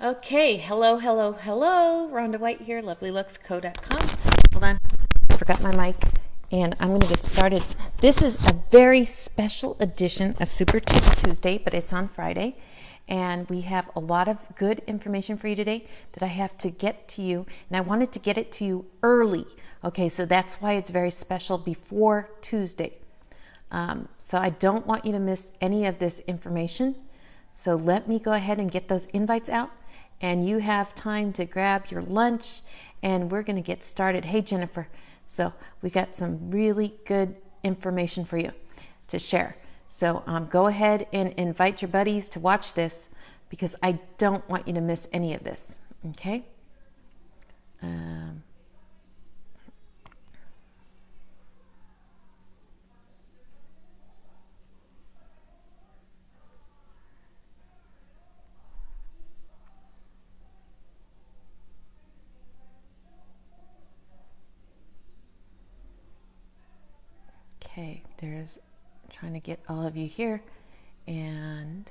Okay, hello, hello, hello. Rhonda White here, LovelyLooks.co. Hold on, I forgot my mic, and I'm going to get started. This is a very special edition of Super Tip Tuesday, but it's on Friday, and we have a lot of good information for you today that I have to get to you, and I wanted to get it to you early. Okay, so that's why it's very special before Tuesday. So I don't want you to miss any of this information. So let me go ahead and get those invites out, and you have time to grab your lunch, and we're going to get started. Hey, Jennifer. So we got some really good information for you to share. So go ahead and invite your buddies to watch this because I don't want you to miss any of this. Okay? Okay, there's trying to get all of you here, and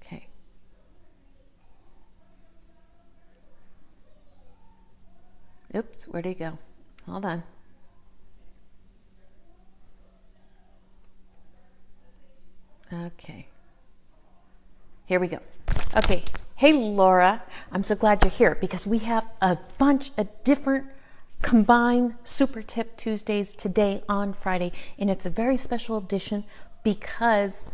okay. Oops, where'd he go? Hold on. Okay. Here we go. Okay. Hey, Laura. I'm so glad you're here because we have a bunch of different combined Super Tip Tuesdays today on Friday. And it's a very special edition because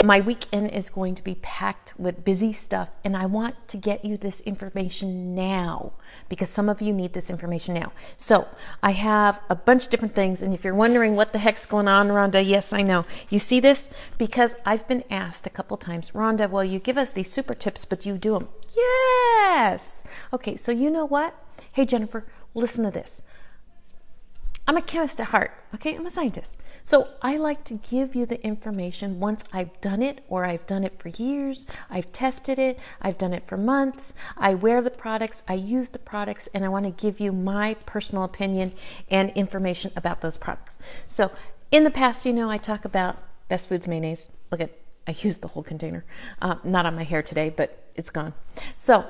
my weekend is going to be packed with busy stuff. And I want to get you this information now because some of you need this information now. So I have a bunch of different things. And if you're wondering what the heck's going on, Rhonda, yes, I know. You see this? Because I've been asked a couple times, Rhonda, well, you give us these super tips, but you do them. Yes. Okay, so you know what? Hey, Jennifer, listen to this. I'm a chemist at heart, okay? I'm a scientist. So I like to give you the information once I've done it, or I've done it for years, I've tested it, I've done it for months, I wear the products, I use the products, and I want to give you my personal opinion and information about those products. So in the past, you know, I talk about Best Foods mayonnaise. Look at, I used the whole container. Not on my hair today, but it's gone. So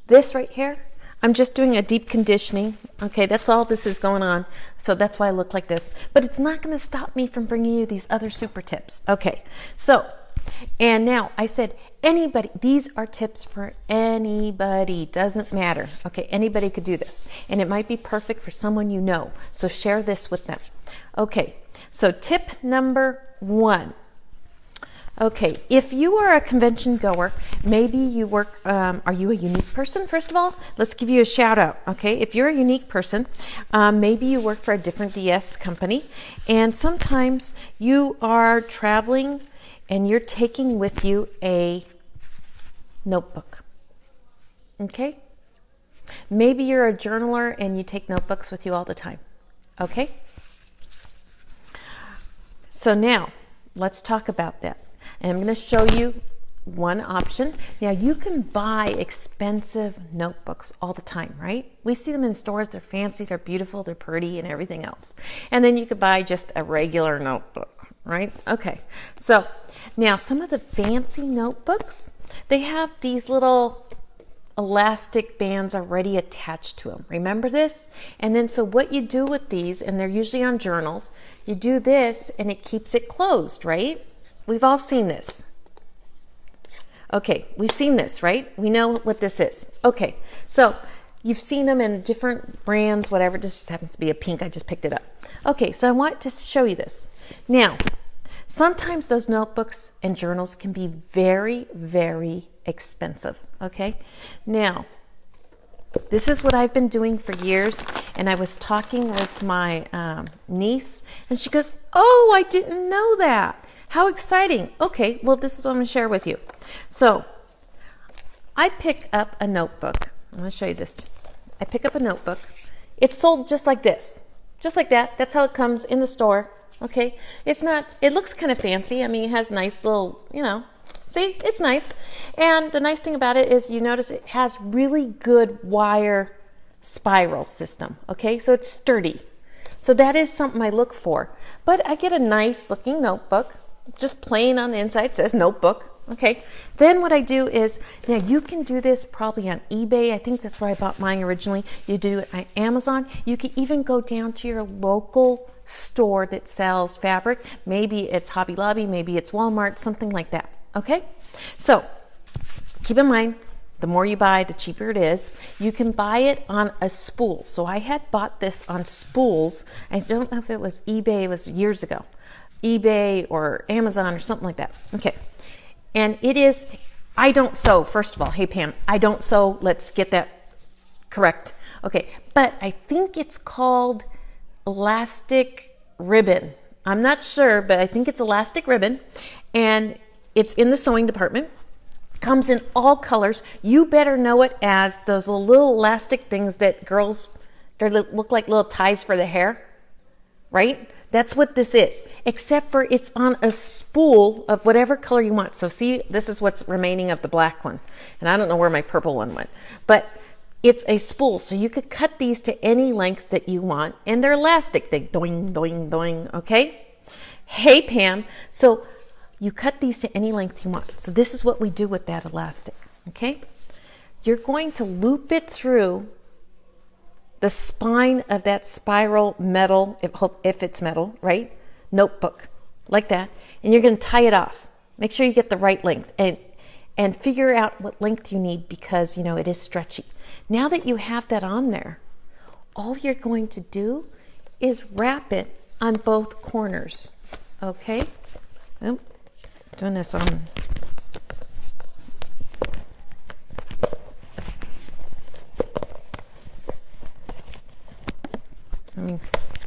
this right here, I'm just doing a deep conditioning. Okay, that's all this is going on. So that's why I look like this. But it's not going to stop me from bringing you these other super tips. Okay, so, and now I said anybody, these are tips for anybody. Doesn't matter. Okay, anybody could do this. And it might be perfect for someone you know. So share this with them. Okay, so tip number 1. Okay, if you are a convention goer, maybe you work, are you a unique person, first of all? Let's give you a shout out, okay? If you're a unique person, maybe you work for a different DS company, and sometimes you are traveling and you're taking with you a notebook, okay? Maybe you're a journaler and you take notebooks with you all the time, okay? So now, let's talk about that. And I'm going to show you one option. Now, you can buy expensive notebooks all the time, right? We see them in stores. They're fancy, they're beautiful, they're pretty, and everything else. And then you could buy just a regular notebook, right? Okay. So now some of the fancy notebooks, they have these little elastic bands already attached to them. Remember this? And then so what you do with these, and they're usually on journals, you do this and it keeps it closed, right? We've all seen this. Okay, we've seen this, right? We know what this is. Okay, so you've seen them in different brands, whatever. This just happens to be a pink. I just picked it up. Okay, so I want to show you this. Now, sometimes those notebooks and journals can be very, very expensive, okay? Now, this is what I've been doing for years, and I was talking with my niece, and she goes, oh, I didn't know that. How exciting. Okay, well, this is what I'm going to share with you. So I pick up a notebook. I'm going to show you this. I pick up a notebook. It's sold just like this. Just like that. That's how it comes in the store. Okay. It's not, it looks kind of fancy. I mean, it has nice little, you know, see, it's nice. And the nice thing about it is you notice it has really good wire spiral system. Okay, so it's sturdy. So that is something I look for. But I get a nice looking notebook, just plain on the inside, says notebook. Okay, then what I do is, now you can do this probably on eBay. I think that's where I bought mine originally. You do it on Amazon. You can even go down to your local store that sells fabric. Maybe it's Hobby Lobby, maybe it's Walmart, something like that. Okay, so keep in mind, the more you buy, the cheaper it is. You can buy it on a spool. So I had bought this on spools. I don't know if it was eBay, it was years ago. eBay or Amazon or something like that. Okay. And it is, I don't sew, first of all. Hey, Pam, I don't sew. Let's get that correct. Okay. But I think it's called elastic ribbon. I'm not sure, but I think it's elastic ribbon. And it's in the sewing department. Comes in all colors. You better know it as those little elastic things that girls, they look like little ties for the hair, right? That's what this is, except for it's on a spool of whatever color you want. So see, this is what's remaining of the black one. And I don't know where my purple one went, but it's a spool. So you could cut these to any length that you want, and they're elastic. They doing, doing, doing, okay? Hey, Pam, so you cut these to any length you want. So this is what we do with that elastic, okay? You're going to loop it through the spine of that spiral metal, if it's metal, right? Notebook, like that. And you're going to tie it off. Make sure you get the right length and figure out what length you need, because, you know, it is stretchy. Now that you have that on there, all you're going to do is wrap it on both corners, okay? Oh, doing this on...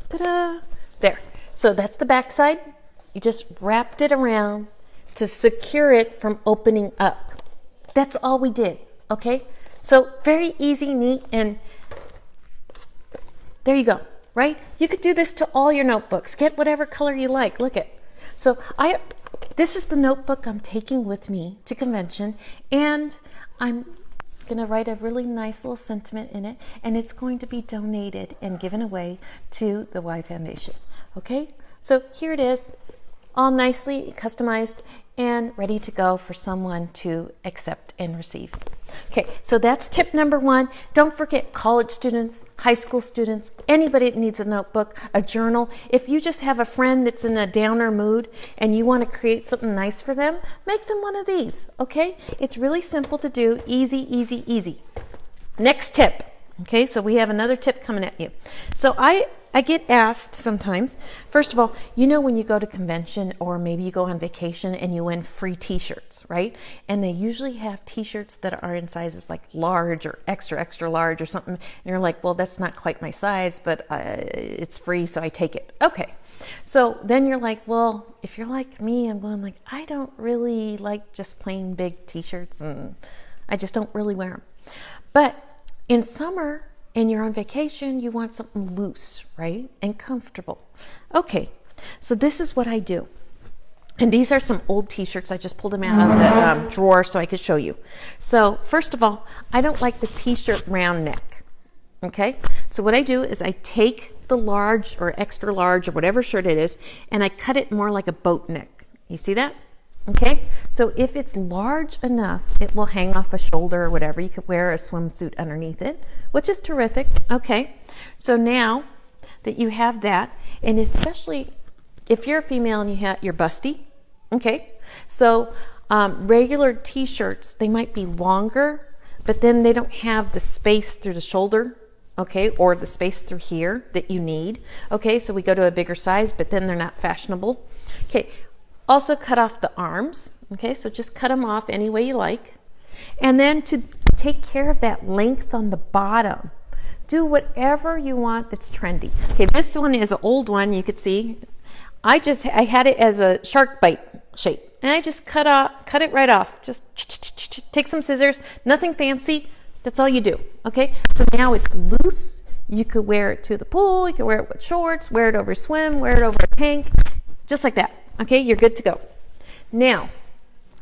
Ta-da! There. So that's the back side. You just wrapped it around to secure it from opening up. That's all we did, okay? So very easy, neat, and there you go, right? You could do this to all your notebooks. Get whatever color you like. Look at. So this is the notebook I'm taking with me to convention, and I'm going to write a really nice little sentiment in it, and it's going to be donated and given away to the Y Foundation. Okay, so here it is, all nicely customized and ready to go for someone to accept and receive. Okay, so that's tip number one. Don't forget, college students, high school students, anybody that needs a notebook, a journal. If you just have a friend that's in a downer mood and you want to create something nice for them, make them one of these, okay? It's really simple to do, easy, easy, easy. Next tip, okay, so we have another tip coming at you. So I get asked sometimes, first of all, you know, when you go to convention or maybe you go on vacation and you win free t-shirts, right? And they usually have t-shirts that are in sizes like large or extra, extra large or something. And you're like, well, that's not quite my size, but it's free, so I take it. Okay. So then you're like, well, if you're like me, I'm going like, I don't really like just plain big t-shirts, and I just don't really wear them. But in summer, and you're on vacation, you want something loose, right? And comfortable. Okay, so this is what I do. And these are some old t-shirts. I just pulled them out of the drawer so I could show you. So first of all, I don't like the t-shirt round neck. Okay, so what I do is I take the large or extra large or whatever shirt it is, and I cut it more like a boat neck. You see that? Okay, so if it's large enough, it will hang off a shoulder or whatever. You could wear a swimsuit underneath it, which is terrific. Okay, so now that you have that, and especially if you're a female and you're busty, okay, so regular t-shirts, they might be longer, but then they don't have the space through the shoulder, okay, or the space through here that you need. Okay, so we go to a bigger size, but then they're not fashionable. Okay, also cut off the arms. Okay, so just cut them off any way you like. And then to take care of that length on the bottom, do whatever you want that's trendy. Okay, this one is an old one, you could see. I had it as a shark bite shape, and I just cut it right off. Just take some scissors, nothing fancy. That's all you do. Okay, so now it's loose. You could wear it to the pool, you could wear it with shorts, wear it over swim, wear it over a tank, just like that. Okay, you're good to go. Now,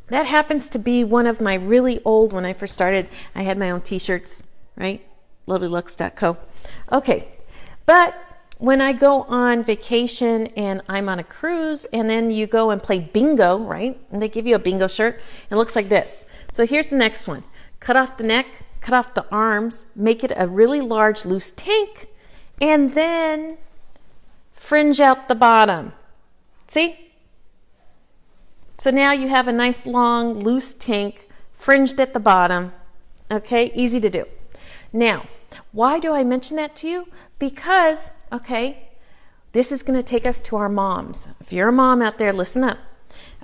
that happens to be one of my really old, when I first started, I had my own t-shirts, right? LovelyLooks.co. Okay, but when I go on vacation and I'm on a cruise and then you go and play bingo, right? And they give you a bingo shirt. It looks like this. So here's the next one. Cut off the neck, cut off the arms, make it a really large loose tank, and then fringe out the bottom. See? So now you have a nice long loose tank fringed at the bottom. Okay, easy to do. Now, why do I mention that to you? Because, okay, this is going to take us to our moms. If you're a mom out there, listen up.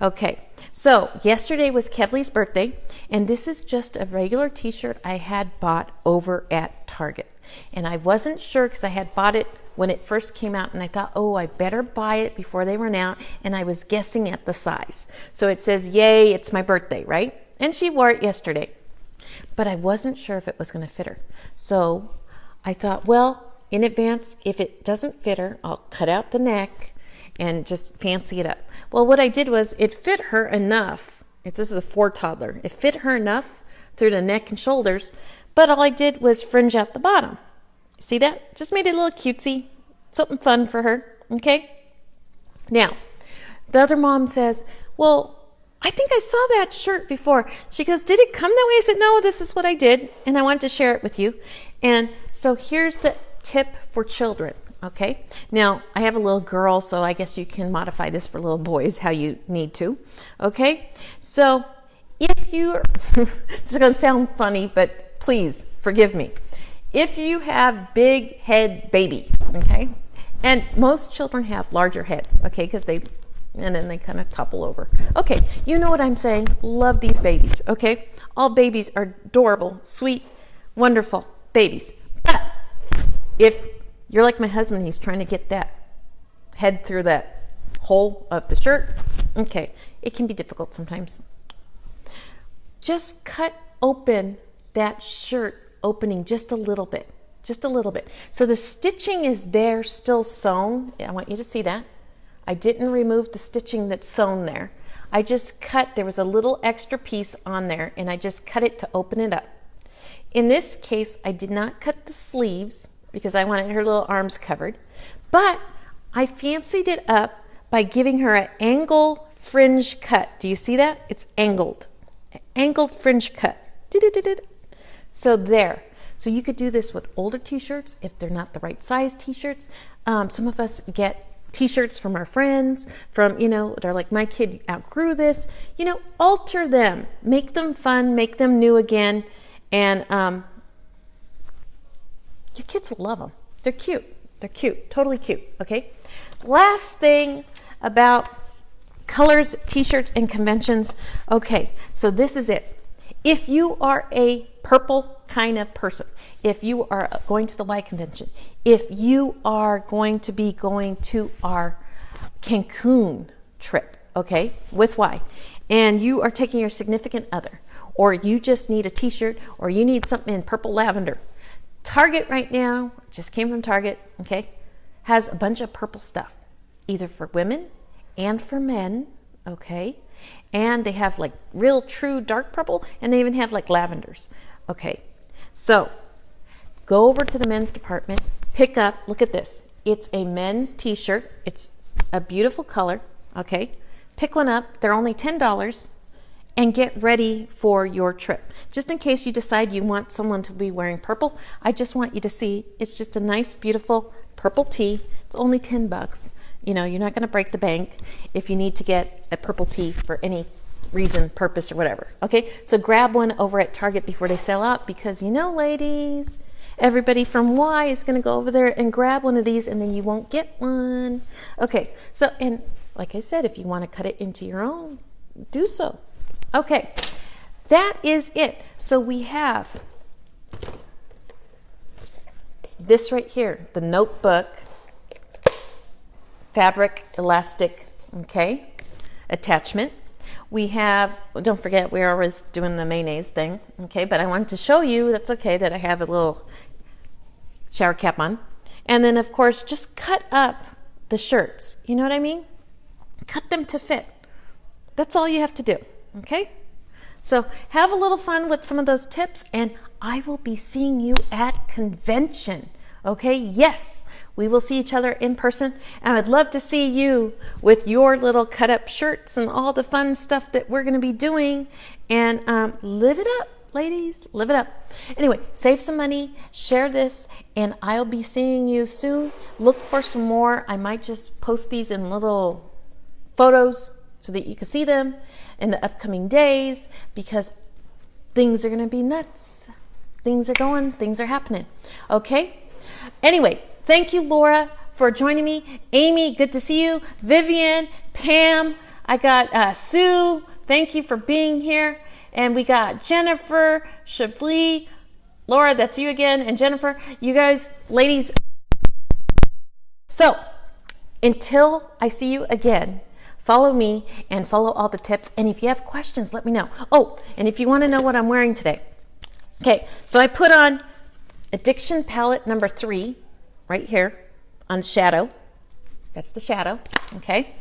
Okay, so yesterday was Kevly's birthday, and this is just a regular t-shirt I had bought over at Target. And I wasn't sure because I had bought it when it first came out, and I thought, oh, I better buy it before they run out, and I was guessing at the size. So it says, yay, it's my birthday, right? And she wore it yesterday. But I wasn't sure if it was going to fit her. So I thought, well, in advance, if it doesn't fit her, I'll cut out the neck and just fancy it up. Well, what I did was it fit her enough. This is a 4 toddler. It fit her enough through the neck and shoulders, but all I did was fringe out the bottom. See that? Just made it a little cutesy, something fun for her, okay? Now, the other mom says, well, I think I saw that shirt before. She goes, did it come that way? I said, no, this is what I did, and I wanted to share it with you. And so here's the tip for children, okay? Now, I have a little girl, so I guess you can modify this for little boys how you need to, okay? So if you're, this is going to sound funny, but please forgive me. If you have big head baby, okay, and most children have larger heads, okay, because and then they kind of topple over. Okay, you know what I'm saying. Love these babies, okay? All babies are adorable, sweet, wonderful babies. But if you're like my husband, he's trying to get that head through that hole of the shirt, okay, it can be difficult sometimes. Just cut open that shirt opening just a little bit, So the stitching is there still sewn. I want you to see that. I didn't remove the stitching that's sewn there. I just cut, there was a little extra piece on there, and I just cut it to open it up. In this case, I did not cut the sleeves because I wanted her little arms covered, but I fancied it up by giving her an angle fringe cut. Do you see that? It's angled. Angled fringe cut. So there. So you could do this with older t-shirts if they're not the right size t-shirts. Some of us get t-shirts from our friends, they're like, my kid outgrew this. Alter them. Make them fun. Make them new again. And your kids will love them. They're cute. Totally cute. Okay? Last thing about colors, t-shirts, and conventions. Okay, so this is it. If you are a purple kind of person, if you are going to the Y convention, if you are going to be going to our Cancun trip, okay, with Y, and you are taking your significant other, or you just need a t-shirt, or you need something in purple lavender, Target right now, just came from Target, okay, has a bunch of purple stuff, either for women and for men, okay, and they have like real true dark purple, and they even have like lavenders. Okay, so go over to the men's department, pick up, look at this. It's a men's t-shirt. It's a beautiful color, okay? Pick one up. They're only $10, and get ready for your trip. Just in case you decide you want someone to be wearing purple, I just want you to see it's just a nice, beautiful purple tee. It's only $10. You're not going to break the bank if you need to get a purple tee for any reason, purpose, or whatever. Okay, so grab one over at Target before they sell out, because ladies, everybody from Y is going to go over there and grab one of these, and then you won't get one. Okay, so, and like I said, if you want to cut it into your own, do so. Okay, that is it. So we have this right here, the notebook, fabric, elastic, okay, attachment. We have, don't forget, we're always doing the mayonnaise thing, okay, but I wanted to show you, that's okay, that I have a little shower cap on. And then, of course, just cut up the shirts, you know what I mean? Cut them to fit. That's all you have to do, okay? So have a little fun with some of those tips, and I will be seeing you at convention. Okay, yes, we will see each other in person, and I'd love to see you with your little cut up shirts and all the fun stuff that we're going to be doing. And live it up, ladies, live it up. Anyway, save some money, share this, and I'll be seeing you soon. Look for some more. I might just post these in little photos so that you can see them in the upcoming days, because things are going to be nuts. Things are going, things are happening. Okay? Anyway, thank you, Laura, for joining me. Amy, good to see you. Vivian, Pam, I got Sue. Thank you for being here. And we got Jennifer, Chablis, Laura, that's you again, and Jennifer. You guys, ladies. So, until I see you again, follow me and follow all the tips. And if you have questions, let me know. Oh, and if you want to know what I'm wearing today. Okay, so I put on Addiction Palette number 3 right here on shadow. That's the shadow, okay?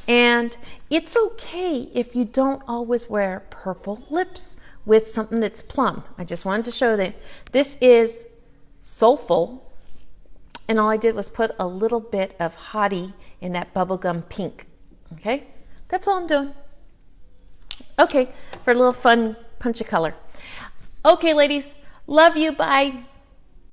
And it's okay if you don't always wear purple lips with something that's plum. I just wanted to show that this is soulful, and all I did was put a little bit of Hottie in that bubblegum pink, okay? That's all I'm doing. Okay, for a little fun punch of color. Okay, ladies, love you, bye.